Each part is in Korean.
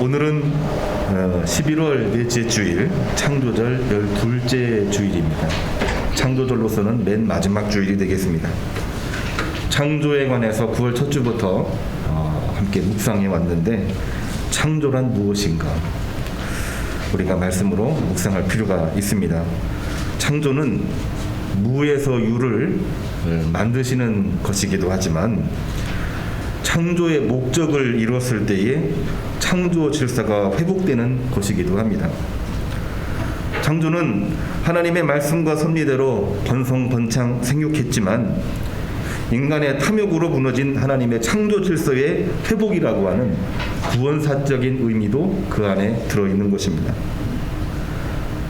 오늘은 11월 넷째 주일, 창조절 12째 주일입니다. 창조절로서는 맨 마지막 주일이 되겠습니다. 창조에 관해서 9월 첫 주부터 함께 묵상해 왔는데, 창조란 무엇인가? 우리가 말씀으로 묵상할 필요가 있습니다. 창조는 무에서 유를 만드시는 것이기도 하지만, 창조의 목적을 이뤘을 때에 창조 질서가 회복되는 것이기도 합니다. 창조는 하나님의 말씀과 섭리대로 번성번창 생육했지만, 인간의 탐욕으로 무너진 하나님의 창조 질서의 회복이라고 하는 구원사적인 의미도 그 안에 들어있는 것입니다.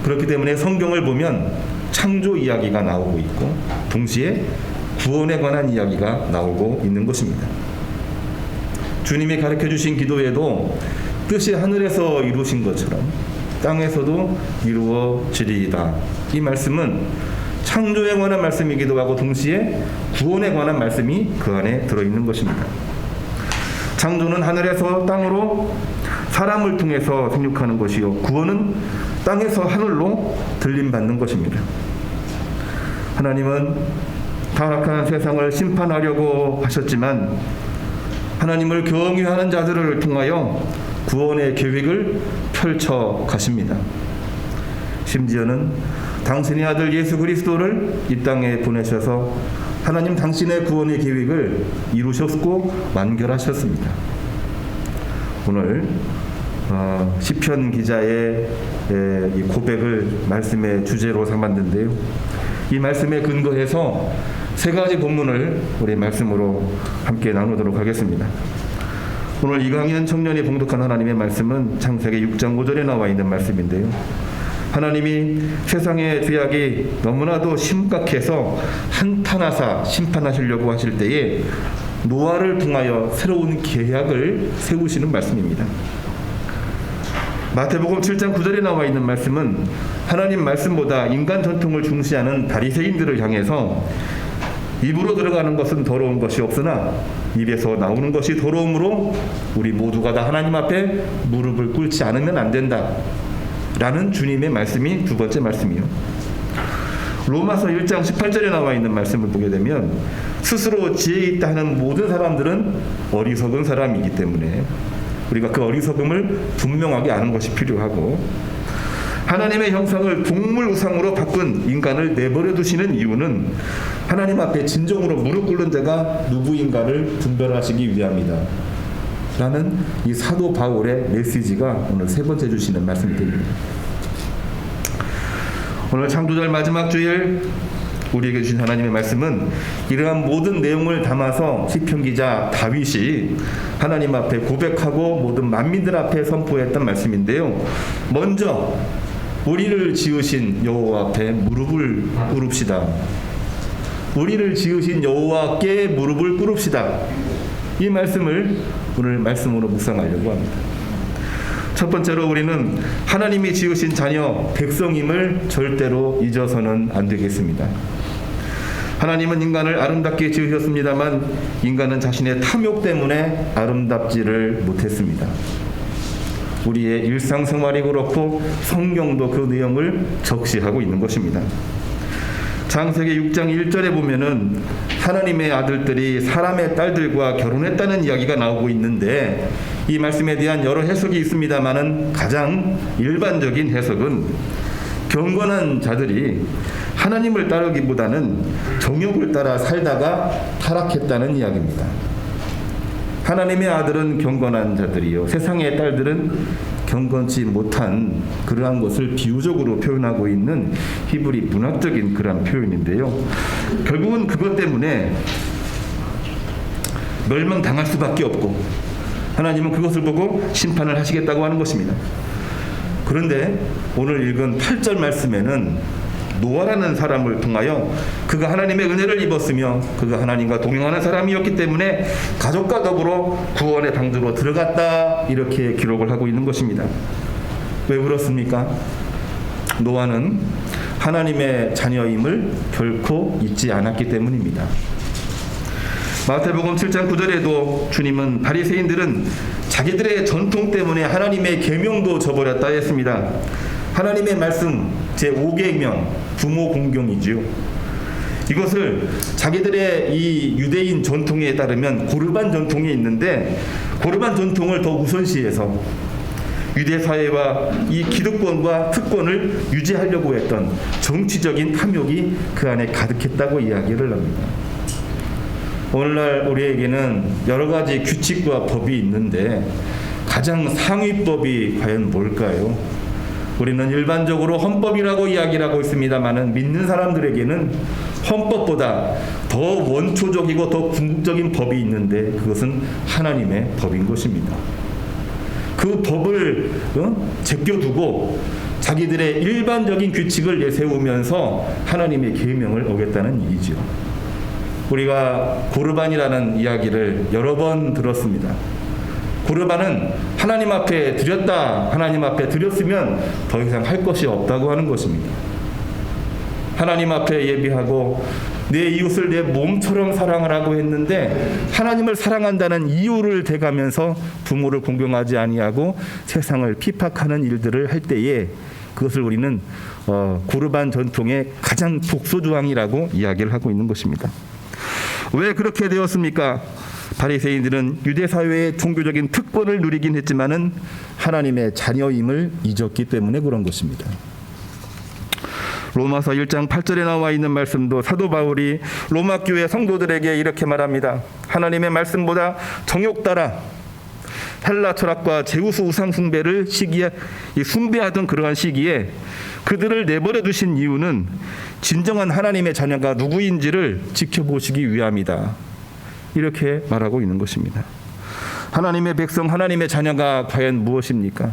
그렇기 때문에 성경을 보면 창조 이야기가 나오고 있고, 동시에 구원에 관한 이야기가 나오고 있는 것입니다. 주님이 가르쳐 주신 기도에도 뜻이 하늘에서 이루신 것처럼 땅에서도 이루어지리이다. 이 말씀은 창조에 관한 말씀이기도 하고, 동시에 구원에 관한 말씀이 그 안에 들어있는 것입니다. 창조는 하늘에서 땅으로 사람을 통해서 생육하는 것이요, 구원은 땅에서 하늘로 들림받는 것입니다. 하나님은 타락한 세상을 심판하려고 하셨지만, 하나님을 경외하는 자들을 통하여 구원의 계획을 펼쳐 가십니다. 심지어는 당신의 아들 예수 그리스도를 이 땅에 보내셔서 하나님 당신의 구원의 계획을 이루셨고 완결하셨습니다. 오늘 시편 기자의 이 고백을 말씀의 주제로 삼았는데요, 이 말씀에 근거해서 세 가지 본문을 우리 말씀으로 함께 나누도록 하겠습니다. 오늘 이강현 청년이 봉독한 하나님의 말씀은 창세기 6장 5절에 나와 있는 말씀인데요, 하나님이 세상의 죄악이 너무나도 심각해서 한탄하사 심판하시려고 하실 때에 노아를 통하여 새로운 계약을 세우시는 말씀입니다. 마태복음 7장 9절에 나와 있는 말씀은 하나님 말씀보다 인간 전통을 중시하는 바리새인들을 향해서 입으로 들어가는 것은 더러운 것이 없으나 입에서 나오는 것이 더러움으로 우리 모두가 다 하나님 앞에 무릎을 꿇지 않으면 안 된다 라는 주님의 말씀이 두 번째 말씀이요. 로마서 1장 18절에 나와 있는 말씀을 보게 되면 스스로 지혜 있다 하는 모든 사람들은 어리석은 사람이기 때문에 우리가 그 어리석음을 분명하게 아는 것이 필요하고, 하나님의 형상을 동물 우상으로 바꾼 인간을 내버려 두시는 이유는 하나님 앞에 진정으로 무릎 꿇는 자가 누구인가를 분별하시기 위함이다 라는 이 사도 바울의 메시지가 오늘 세 번째 주시는 말씀이 됩니다. 오늘 창조절 마지막 주일 우리에게 주신 하나님의 말씀은 이러한 모든 내용을 담아서 시편 기자 다윗이 하나님 앞에 고백하고 모든 만민들 앞에 선포했던 말씀인데요, 먼저 우리를 지으신 여호와 앞에 무릎을 꿇읍시다. 우리를 지으신 여호와께 무릎을 꿇읍시다. 이 말씀을 오늘 말씀으로 묵상하려고 합니다. 첫 번째로 우리는 하나님이 지으신 자녀 백성임을 절대로 잊어서는 안 되겠습니다. 하나님은 인간을 아름답게 지으셨습니다만 인간은 자신의 탐욕 때문에 아름답지를 못했습니다. 우리의 일상생활이 그렇고 성경도 그 내용을 적시하고 있는 것입니다. 창세기 6장 1절에 보면은 하나님의 아들들이 사람의 딸들과 결혼했다는 이야기가 나오고 있는데, 이 말씀에 대한 여러 해석이 있습니다만은 가장 일반적인 해석은 경건한 자들이 하나님을 따르기보다는 정욕을 따라 살다가 타락했다는 이야기입니다. 하나님의 아들은 경건한 자들이요, 세상의 딸들은 경건치 못한 그러한 것을 비유적으로 표현하고 있는 히브리 문학적인 그러한 표현인데요, 결국은 그것 때문에 멸망당할 수밖에 없고 하나님은 그것을 보고 심판을 하시겠다고 하는 것입니다. 그런데 오늘 읽은 8절 말씀에는 노아라는 사람을 통하여 그가 하나님의 은혜를 입었으며 그가 하나님과 동행하는 사람이었기 때문에 가족과 더불어 구원의 방주로 들어갔다, 이렇게 기록을 하고 있는 것입니다. 왜 그렇습니까? 노아는 하나님의 자녀임을 결코 잊지 않았기 때문입니다. 마태복음 7장 9절에도 주님은 바리새인들은 자기들의 전통 때문에 하나님의 계명도 저버렸다 했습니다. 하나님의 말씀 제5계명 부모 공경이지요. 이것을 자기들의 이 유대인 전통에 따르면 고르반 전통이 있는데 고르반 전통을 더 우선시해서 유대 사회와 이 기득권과 특권을 유지하려고 했던 정치적인 탐욕이 그 안에 가득했다고 이야기를 합니다. 오늘날 우리에게는 여러 가지 규칙과 법이 있는데 가장 상위법이 과연 뭘까요? 우리는 일반적으로 헌법이라고 이야기를 하고 있습니다만은 믿는 사람들에게는 헌법보다 더 원초적이고 더 궁극적인 법이 있는데 그것은 하나님의 법인 것입니다. 그 법을 제껴두고 자기들의 일반적인 규칙을 내세우면서 하나님의 계명을 어겼다는 얘기죠. 우리가 고르반이라는 이야기를 여러 번 들었습니다. 고르반은 하나님 앞에 드렸다, 하나님 앞에 드렸으면 더 이상 할 것이 없다고 하는 것입니다. 하나님 앞에 예비하고 내 이웃을 내 몸처럼 사랑하라고 했는데 하나님을 사랑한다는 이유를 대가면서 부모를 공경하지 아니하고 세상을 핍박하는 일들을 할 때에 그것을 우리는 고르반 전통의 가장 독소조항이라고 이야기를 하고 있는 것입니다. 왜 그렇게 되었습니까? 바리새인들은 유대 사회의 종교적인 특권을 누리긴 했지만은 하나님의 자녀임을 잊었기 때문에 그런 것입니다. 로마서 1장 8절에 나와 있는 말씀도 사도 바울이 로마 교회 성도들에게 이렇게 말합니다. 하나님의 말씀보다 정욕 따라 헬라 철학과 제우스 우상 숭배를 숭배하던 그러한 시기에 그들을 내버려 두신 이유는 진정한 하나님의 자녀가 누구인지를 지켜보시기 위함이다. 이렇게 말하고 있는 것입니다. 하나님의 백성, 하나님의 자녀가 과연 무엇입니까?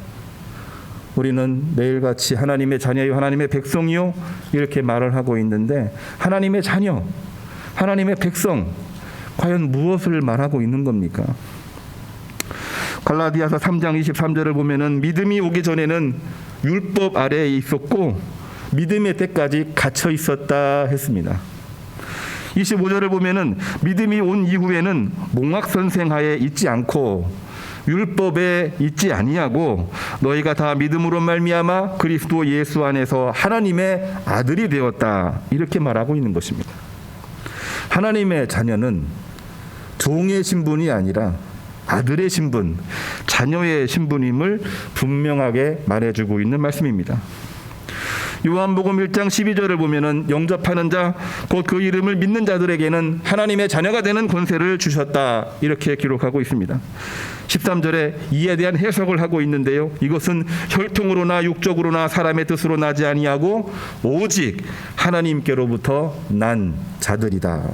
우리는 매일같이 하나님의 자녀요, 하나님의 백성이요 이렇게 말을 하고 있는데 하나님의 자녀, 하나님의 백성 과연 무엇을 말하고 있는 겁니까? 갈라디아서 3장 23절을 보면은 믿음이 오기 전에는 율법 아래에 있었고 믿음의 때까지 갇혀 있었다 했습니다. 25절을 보면은 믿음이 온 이후에는 몽학선생하에 있지 않고 율법에 있지 아니하고 너희가 다 믿음으로 말미암아 그리스도 예수 안에서 하나님의 아들이 되었다 이렇게 말하고 있는 것입니다. 하나님의 자녀는 종의 신분이 아니라 아들의 신분, 자녀의 신분임을 분명하게 말해주고 있는 말씀입니다. 요한복음 1장 12절을 보면은 영접하는 자, 곧 그 이름을 믿는 자들에게는 하나님의 자녀가 되는 권세를 주셨다 이렇게 기록하고 있습니다. 13절에 이에 대한 해석을 하고 있는데요. 이것은 혈통으로나 육적으로나 사람의 뜻으로 나지 아니하고 오직 하나님께로부터 난 자들이다.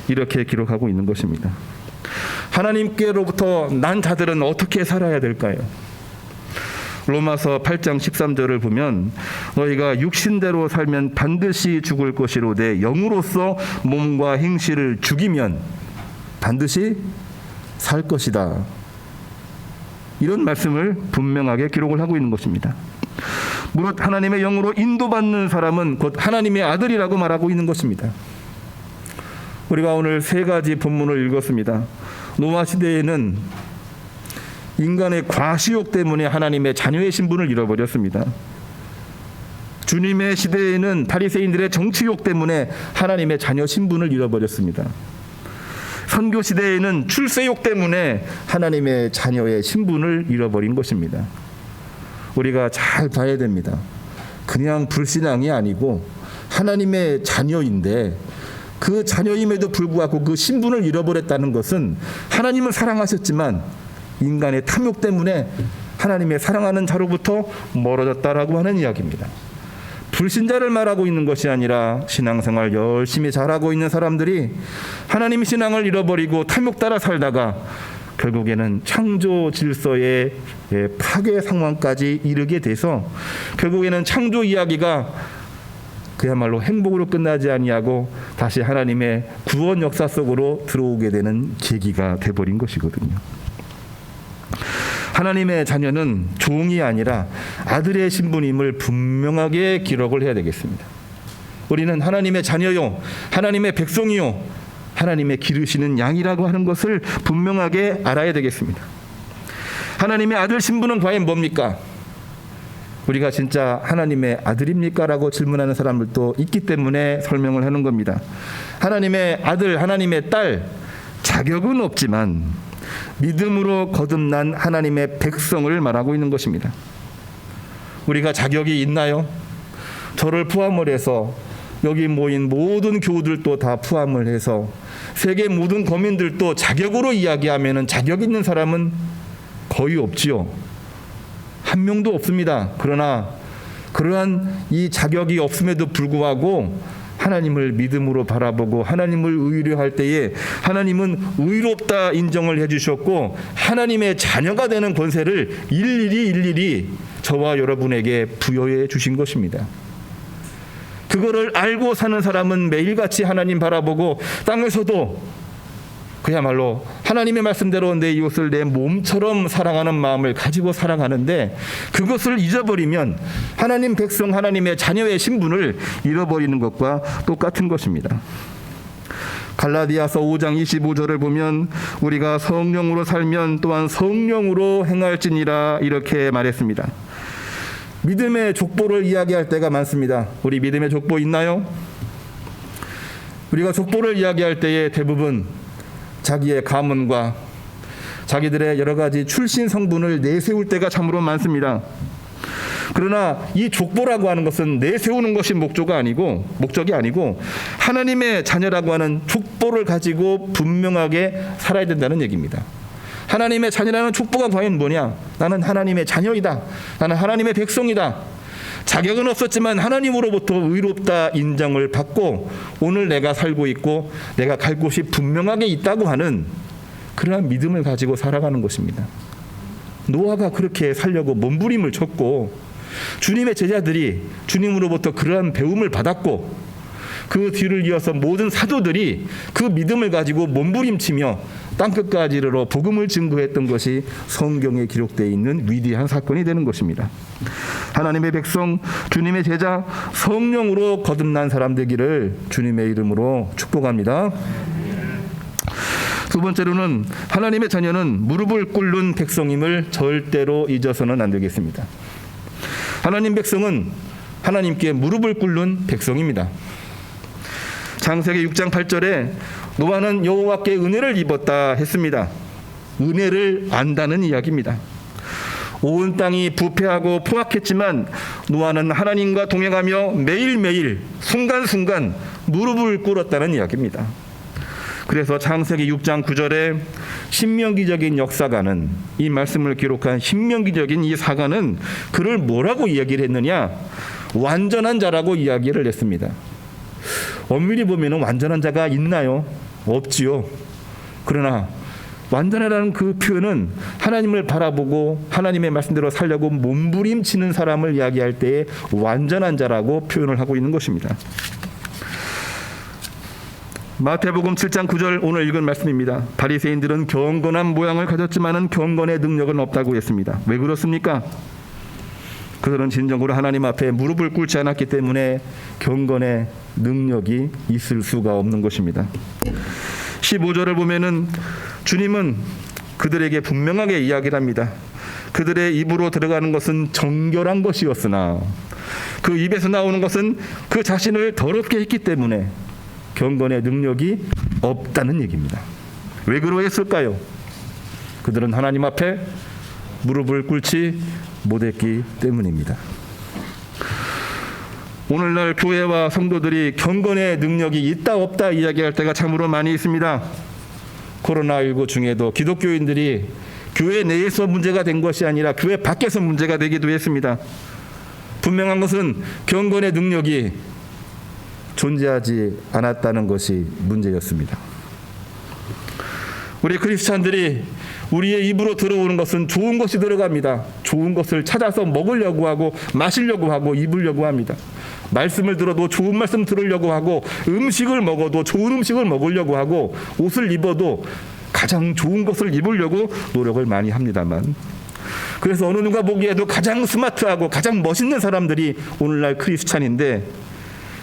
이렇게 기록하고 있는 것입니다. 하나님께로부터 난 자들은 어떻게 살아야 될까요? 로마서 8장 13절을 보면 너희가 육신대로 살면 반드시 죽을 것이로되 영으로서 몸과 행실을 죽이면 반드시 살 것이다. 이런 말씀을 분명하게 기록을 하고 있는 것입니다. 무릇 하나님의 영으로 인도받는 사람은 곧 하나님의 아들이라고 말하고 있는 것입니다. 우리가 오늘 세 가지 본문을 읽었습니다. 노아 시대에는 인간의 과시욕 때문에 하나님의 자녀의 신분을 잃어버렸습니다. 주님의 시대에는 바리새인들의 정치욕 때문에 하나님의 자녀 신분을 잃어버렸습니다. 선교 시대에는 출세욕 때문에 하나님의 자녀의 신분을 잃어버린 것입니다. 우리가 잘 봐야 됩니다. 그냥 불신앙이 아니고 하나님의 자녀인데 그 자녀임에도 불구하고 그 신분을 잃어버렸다는 것은 하나님을 사랑하셨지만 인간의 탐욕 때문에 하나님의 사랑하는 자로부터 멀어졌다라고 하는 이야기입니다. 불신자를 말하고 있는 것이 아니라 신앙생활 열심히 잘하고 있는 사람들이 하나님 신앙을 잃어버리고 탐욕 따라 살다가 결국에는 창조 질서의 파괴 상황까지 이르게 돼서 결국에는 창조 이야기가 그야말로 행복으로 끝나지 아니하고 다시 하나님의 구원 역사 속으로 들어오게 되는 계기가 돼버린 것이거든요. 하나님의 자녀는 종이 아니라 아들의 신분임을 분명하게 기록을 해야 되겠습니다. 우리는 하나님의 자녀요, 하나님의 백성이요, 하나님의 기르시는 양이라고 하는 것을 분명하게 알아야 되겠습니다. 하나님의 아들 신분은 과연 뭡니까? 우리가 진짜 하나님의 아들입니까? 라고 질문하는 사람들도 있기 때문에 설명을 하는 겁니다. 하나님의 아들, 하나님의 딸, 자격은 없지만 믿음으로 거듭난 하나님의 백성을 말하고 있는 것입니다. 우리가 자격이 있나요? 저를 포함을 해서 여기 모인 모든 교우들도 다 포함을 해서 세계 모든 거민들도 자격으로 이야기하면 자격 있는 사람은 거의 없지요. 한 명도 없습니다. 그러나 그러한 이 자격이 없음에도 불구하고 하나님을 믿음으로 바라보고 하나님을 의뢰할 때에 하나님은 의롭다 인정을 해주셨고 하나님의 자녀가 되는 권세를 일일이 저와 여러분에게 부여해 주신 것입니다. 그거를 알고 사는 사람은 매일같이 하나님 바라보고 땅에서도 그야말로 하나님의 말씀대로 내 이웃을 내 몸처럼 사랑하는 마음을 가지고 살아가는데 그것을 잊어버리면 하나님 백성, 하나님의 자녀의 신분을 잃어버리는 것과 똑같은 것입니다. 갈라디아서 5장 25절을 보면 우리가 성령으로 살면 또한 성령으로 행할지니라 이렇게 말했습니다. 믿음의 족보를 이야기할 때가 많습니다. 우리 믿음의 족보 있나요? 우리가 족보를 이야기할 때에 대부분 자기의 가문과 자기들의 여러 가지 출신 성분을 내세울 때가 참으로 많습니다. 그러나 이 족보라고 하는 것은 내세우는 것이 목적이 아니고 하나님의 자녀라고 하는 족보를 가지고 분명하게 살아야 된다는 얘기입니다. 하나님의 자녀라는 족보가 과연 뭐냐? 나는 하나님의 자녀이다. 나는 하나님의 백성이다. 자격은 없었지만 하나님으로부터 의롭다 인정을 받고 오늘 내가 살고 있고 내가 갈 곳이 분명하게 있다고 하는 그러한 믿음을 가지고 살아가는 것입니다. 노아가 그렇게 살려고 몸부림을 쳤고 주님의 제자들이 주님으로부터 그러한 배움을 받았고 그 뒤를 이어서 모든 사도들이 그 믿음을 가지고 몸부림치며 땅끝까지 이르러 복음을 증거했던 것이 성경에 기록되어 있는 위대한 사건이 되는 것입니다. 하나님의 백성, 주님의 제자, 성령으로 거듭난 사람 되기를 주님의 이름으로 축복합니다. 두 번째로는 하나님의 자녀는 무릎을 꿇는 백성임을 절대로 잊어서는 안 되겠습니다. 하나님 백성은 하나님께 무릎을 꿇는 백성입니다. 창세기 6장 8절에 노아는 여호와께 은혜를 입었다 했습니다. 은혜를 안다는 이야기입니다. 온 땅이 부패하고 포악했지만 노아는 하나님과 동행하며 매일매일 순간순간 무릎을 꿇었다는 이야기입니다. 그래서 창세기 6장 9절에 신명기적인 역사가는 이 말씀을 기록한 신명기적인 이 사가는 그를 뭐라고 이야기를 했느냐? 완전한 자라고 이야기를 했습니다. 엄밀히 보면 완전한 자가 있나요? 없지요. 그러나 완전하다는 그 표현은 하나님을 바라보고 하나님의 말씀대로 살려고 몸부림치는 사람을 이야기할 때에 완전한 자라고 표현을 하고 있는 것입니다. 마태복음 7장 9절 오늘 읽은 말씀입니다. 바리새인들은 경건한 모양을 가졌지만은 경건의 능력은 없다고 했습니다. 왜 그렇습니까? 그들은 진정으로 하나님 앞에 무릎을 꿇지 않았기 때문에 경건의 능력이 있을 수가 없는 것입니다. 15절을 보면은 주님은 그들에게 분명하게 이야기를 합니다. 그들의 입으로 들어가는 것은 정결한 것이었으나 그 입에서 나오는 것은 그 자신을 더럽게 했기 때문에 경건의 능력이 없다는 얘기입니다. 왜 그러했을까요? 그들은 하나님 앞에 무릎을 꿇지 못했기 때문입니다. 오늘날 교회와 성도들이 경건의 능력이 있다 없다 이야기할 때가 참으로 많이 있습니다. 코로나19 중에도 기독교인들이 교회 내에서 문제가 된 것이 아니라 교회 밖에서 문제가 되기도 했습니다. 분명한 것은 경건의 능력이 존재하지 않았다는 것이 문제였습니다. 우리 크리스찬들이 우리의 입으로 들어오는 것은 좋은 것이 들어갑니다. 좋은 것을 찾아서 먹으려고 하고 마시려고 하고 입으려고 합니다. 말씀을 들어도 좋은 말씀 들으려고 하고 음식을 먹어도 좋은 음식을 먹으려고 하고 옷을 입어도 가장 좋은 것을 입으려고 노력을 많이 합니다만 그래서 어느 누가 보기에도 가장 스마트하고 가장 멋있는 사람들이 오늘날 크리스찬인데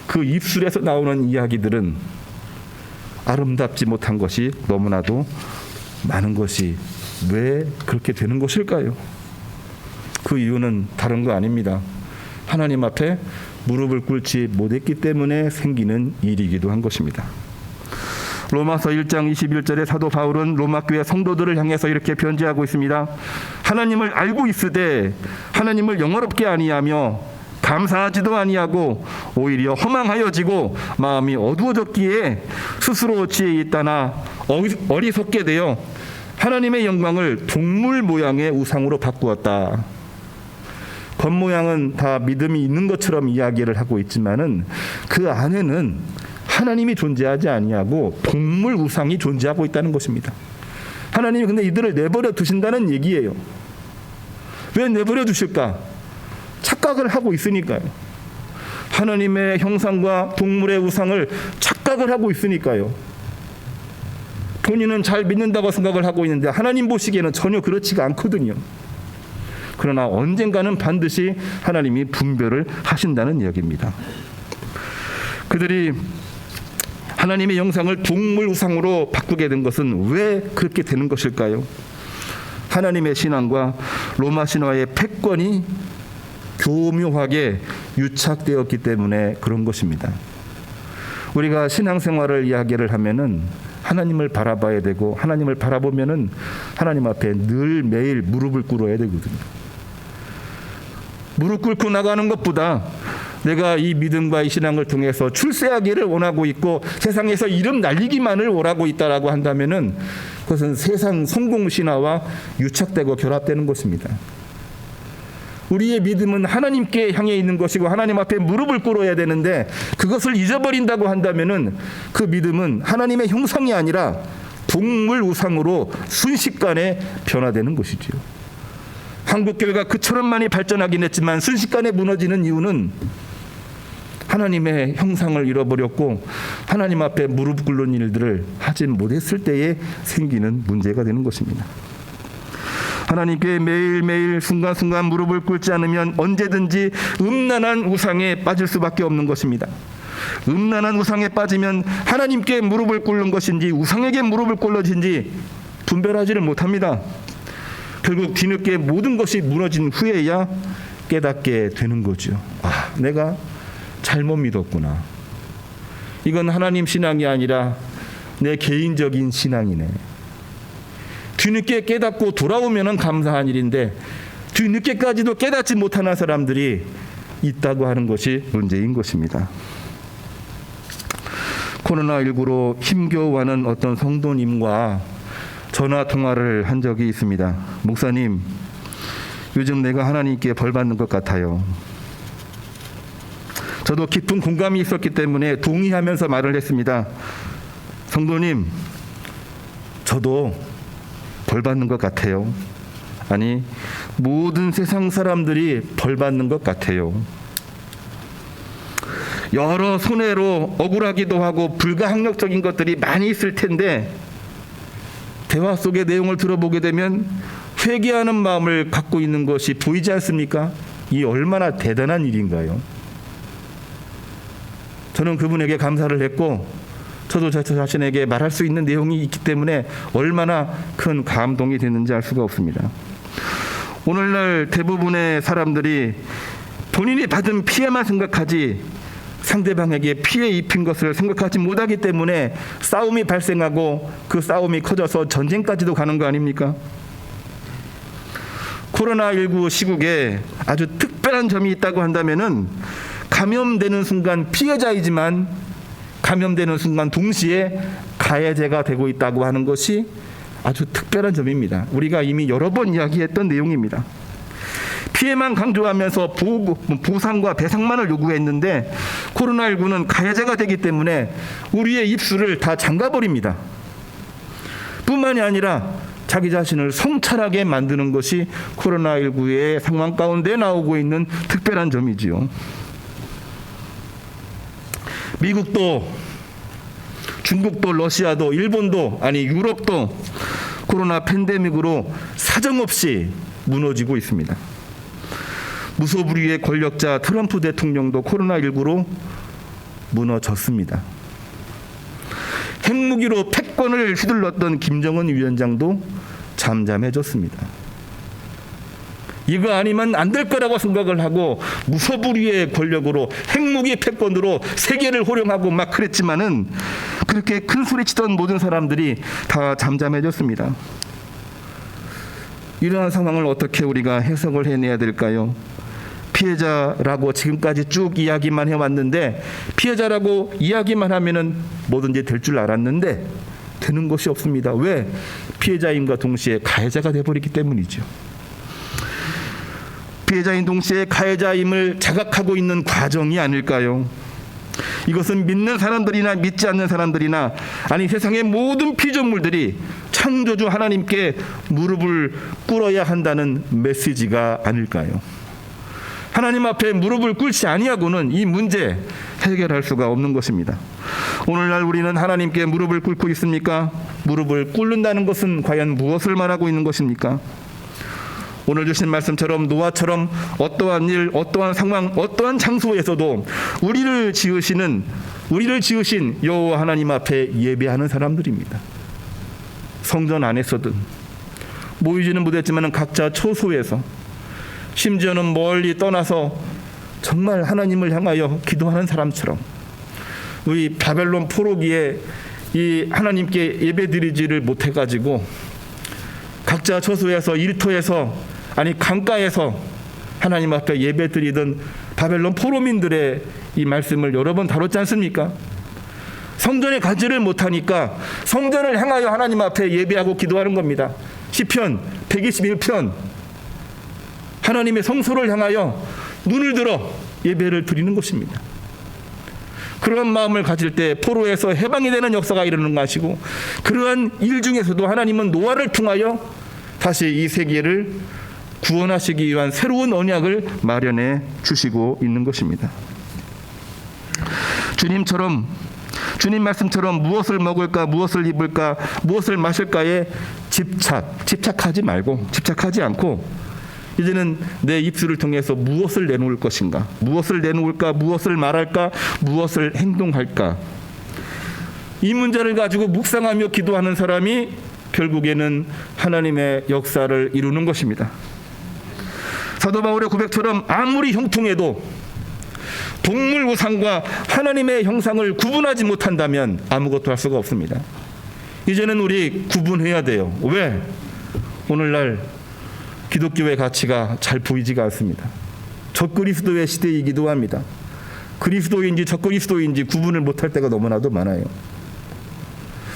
그 입술에서 나오는 이야기들은 아름답지 못한 것이 너무나도 많은 것이 왜 그렇게 되는 것일까요? 그 이유는 다른 거 아닙니다. 하나님 앞에 무릎을 꿇지 못했기 때문에 생기는 일이기도 한 것입니다. 로마서 1장 21절에 사도 바울은 로마 교회 성도들을 향해서 이렇게 편지하고 있습니다. 하나님을 알고 있으되 하나님을 영화롭게 아니하며 감사하지도 아니하고 오히려 허망하여지고 마음이 어두워졌기에 스스로 지혜 있다나 어리석게 되어 하나님의 영광을 동물 모양의 우상으로 바꾸었다. 겉모양은 다 믿음이 있는 것처럼 이야기를 하고 있지만은 그 안에는 하나님이 존재하지 아니하고 동물 우상이 존재하고 있다는 것입니다. 하나님이 근데 이들을 내버려 두신다는 얘기예요. 왜 내버려 두실까? 착각을 하고 있으니까요. 하나님의 형상과 동물의 우상을 착각을 하고 있으니까요. 본인은 잘 믿는다고 생각을 하고 있는데 하나님 보시기에는 전혀 그렇지가 않거든요. 그러나 언젠가는 반드시 하나님이 분별을 하신다는 이야기입니다. 그들이 하나님의 형상을 동물 우상으로 바꾸게 된 것은 왜 그렇게 되는 것일까요? 하나님의 신앙과 로마 신화의 패권이 교묘하게 유착되었기 때문에 그런 것입니다. 우리가 신앙생활을 이야기를 하면은 하나님을 바라봐야 되고 하나님을 바라보면은 하나님 앞에 늘 매일 무릎을 꿇어야 되거든요. 무릎 꿇고 나가는 것보다 내가 이 믿음과 이 신앙을 통해서 출세하기를 원하고 있고 세상에서 이름 날리기만을 원하고 있다라고 한다면은 그것은 세상 성공 신화와 유착되고 결합되는 것입니다. 우리의 믿음은 하나님께 향해 있는 것이고 하나님 앞에 무릎을 꿇어야 되는데 그것을 잊어버린다고 한다면은 그 믿음은 하나님의 형상이 아니라 동물 우상으로 순식간에 변화되는 것이지요. 한국교회가 그처럼 많이 발전하긴 했지만 순식간에 무너지는 이유는 하나님의 형상을 잃어버렸고 하나님 앞에 무릎 꿇는 일들을 하지 못했을 때에 생기는 문제가 되는 것입니다. 하나님께 매일매일 순간순간 무릎을 꿇지 않으면 언제든지 음란한 우상에 빠질 수밖에 없는 것입니다. 음란한 우상에 빠지면 하나님께 무릎을 꿇는 것인지 우상에게 무릎을 꿇는지 분별하지를 못합니다. 결국 뒤늦게 모든 것이 무너진 후에야 깨닫게 되는 거죠. 아, 내가 잘못 믿었구나. 이건 하나님 신앙이 아니라 내 개인적인 신앙이네. 뒤늦게 깨닫고 돌아오면 감사한 일인데 뒤늦게까지도 깨닫지 못하는 사람들이 있다고 하는 것이 문제인 것입니다. 코로나19로 힘겨워하는 어떤 성도님과 전화 통화를 한 적이 있습니다. 목사님, 요즘 내가 하나님께 벌 받는 것 같아요. 저도 깊은 공감이 있었기 때문에 동의하면서 말을 했습니다. 성도님, 저도 벌 받는 것 같아요. 아니, 모든 세상 사람들이 벌 받는 것 같아요. 여러 손해로 억울하기도 하고 불가항력적인 것들이 많이 있을 텐데 대화 속의 내용을 들어보게 되면 회개하는 마음을 갖고 있는 것이 보이지 않습니까? 이 얼마나 대단한 일인가요? 저는 그분에게 감사를 했고 저도 저 자신에게 말할 수 있는 내용이 있기 때문에 얼마나 큰 감동이 됐는지 알 수가 없습니다. 오늘날 대부분의 사람들이 본인이 받은 피해만 생각하지 상대방에게 피해 입힌 것을 생각하지 못하기 때문에 싸움이 발생하고 그 싸움이 커져서 전쟁까지도 가는 거 아닙니까? 코로나19 시국에 아주 특별한 점이 있다고 한다면은 감염되는 순간 피해자이지만 감염되는 순간 동시에 가해자가 되고 있다고 하는 것이 아주 특별한 점입니다. 우리가 이미 여러 번 이야기했던 내용입니다. 피해만 강조하면서 보상과 배상만을 요구했는데 코로나19는 가해자가 되기 때문에 우리의 입술을 다 잠가버립니다. 뿐만이 아니라 자기 자신을 성찰하게 만드는 것이 코로나19의 상황 가운데 나오고 있는 특별한 점이지요. 미국도 중국도 러시아도 일본도 아니 유럽도 코로나 팬데믹으로 사정없이 무너지고 있습니다. 무소불위의 권력자 트럼프 대통령도 코로나19로 무너졌습니다. 핵무기로 패권을 휘둘렀던 김정은 위원장도 잠잠해졌습니다. 이거 아니면 안 될 거라고 생각을 하고 무소불위의 권력으로 핵무기 패권으로 세계를 호령하고 막 그랬지만은 그렇게 큰 소리치던 모든 사람들이 다 잠잠해졌습니다. 이러한 상황을 어떻게 우리가 해석을 해내야 될까요? 피해자라고 지금까지 쭉 이야기만 해왔는데 피해자라고 이야기만 하면은 뭐든지 될 줄 알았는데 되는 것이 없습니다. 왜? 피해자임과 동시에 가해자가 돼버리기 때문이죠. 피해자인 동시에 가해자임을 자각하고 있는 과정이 아닐까요? 이것은 믿는 사람들이나 믿지 않는 사람들이나 아니 세상의 모든 피조물들이 창조주 하나님께 무릎을 꿇어야 한다는 메시지가 아닐까요? 하나님 앞에 무릎을 꿇지 아니하고는 이 문제 해결할 수가 없는 것입니다. 오늘날 우리는 하나님께 무릎을 꿇고 있습니까? 무릎을 꿇는다는 것은 과연 무엇을 말하고 있는 것입니까? 오늘 주신 말씀처럼 노아처럼 어떠한 일, 어떠한 상황, 어떠한 장소에서도 우리를 지으신 여호와 하나님 앞에 예배하는 사람들입니다. 성전 안에서든 모이지는 못했지만 각자 처소에서 심지어는 멀리 떠나서 정말 하나님을 향하여 기도하는 사람처럼 우리 바벨론 포로기에 이 하나님께 예배드리지를 못해가지고 각자 처소에서 일터에서 아니 강가에서 하나님 앞에 예배드리던 바벨론 포로민들의 이 말씀을 여러 번 다뤘지 않습니까? 성전에 가지를 못하니까 성전을 향하여 하나님 앞에 예배하고 기도하는 겁니다. 시편 121편 하나님의 성소를 향하여 눈을 들어 예배를 드리는 것입니다. 그런 마음을 가질 때 포로에서 해방이 되는 역사가 일어나는 것이고 그러한 일 중에서도 하나님은 노아를 통하여 다시 이 세계를 구원하시기 위한 새로운 언약을 마련해 주시고 있는 것입니다. 주님 말씀처럼 무엇을 먹을까, 무엇을 입을까, 무엇을 마실까에 집착하지 않고 이제는 내 입술을 통해서 무엇을 내놓을 것인가, 무엇을 내놓을까, 무엇을 말할까, 무엇을 행동할까, 이 문제를 가지고 묵상하며 기도하는 사람이 결국에는 하나님의 역사를 이루는 것입니다. 사도 바울의 고백처럼 아무리 형통해도 동물 우상과 하나님의 형상을 구분하지 못한다면 아무것도 할 수가 없습니다. 이제는 우리 구분해야 돼요. 왜? 오늘날 기독교의 가치가 잘 보이지가 않습니다. 적그리스도의 시대이기도 합니다. 그리스도인지 적그리스도인지 구분을 못할 때가 너무나도 많아요.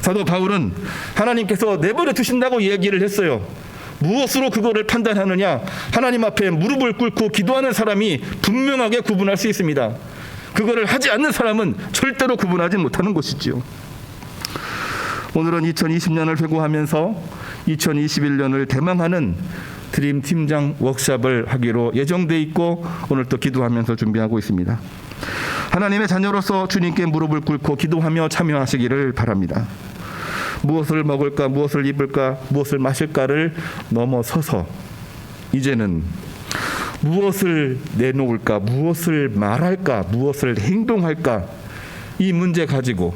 사도 바울은 하나님께서 내버려 두신다고 얘기를 했어요. 무엇으로 그거를 판단하느냐? 하나님 앞에 무릎을 꿇고 기도하는 사람이 분명하게 구분할 수 있습니다. 그거를 하지 않는 사람은 절대로 구분하지 못하는 것이지요. 오늘은 2020년을 회고하면서 2021년을 대망하는 드림 팀장 워크숍을 하기로 예정돼 있고 오늘 또 기도하면서 준비하고 있습니다. 하나님의 자녀로서 주님께 무릎을 꿇고 기도하며 참여하시기를 바랍니다. 무엇을 먹을까, 무엇을 입을까, 무엇을 마실까를 넘어서서 이제는 무엇을 내놓을까, 무엇을 말할까, 무엇을 행동할까, 이 문제 가지고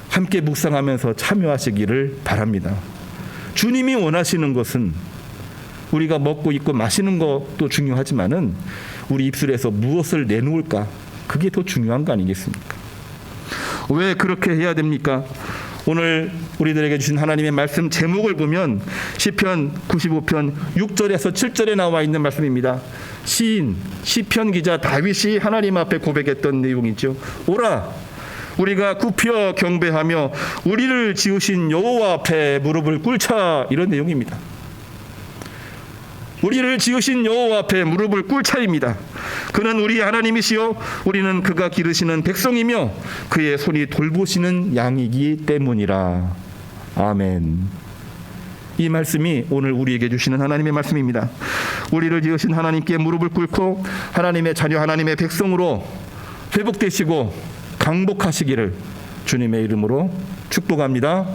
함께 묵상하면서 참여하시기를 바랍니다. 주님이 원하시는 것은 우리가 먹고 입고 마시는 것도 중요하지만은 우리 입술에서 무엇을 내놓을까, 그게 더 중요한 거 아니겠습니까? 왜 그렇게 해야 됩니까? 오늘 우리들에게 주신 하나님의 말씀 제목을 보면 시편 95편 6절에서 7절에 나와 있는 말씀입니다. 시편 기자 다윗이 하나님 앞에 고백했던 내용이죠. 오라, 우리가 굽혀 경배하며 우리를 지으신 여호와 앞에 무릎을 꿇자, 이런 내용입니다. 우리를 지으신 여호와 앞에 무릎을 꿇자입니다. 그는 우리 하나님이시요 우리는 그가 기르시는 백성이며 그의 손이 돌보시는 양이기 때문이라. 아멘. 이 말씀이 오늘 우리에게 주시는 하나님의 말씀입니다. 우리를 지으신 하나님께 무릎을 꿇고 하나님의 자녀, 하나님의 백성으로 회복되시고 강복하시기를 주님의 이름으로 축복합니다.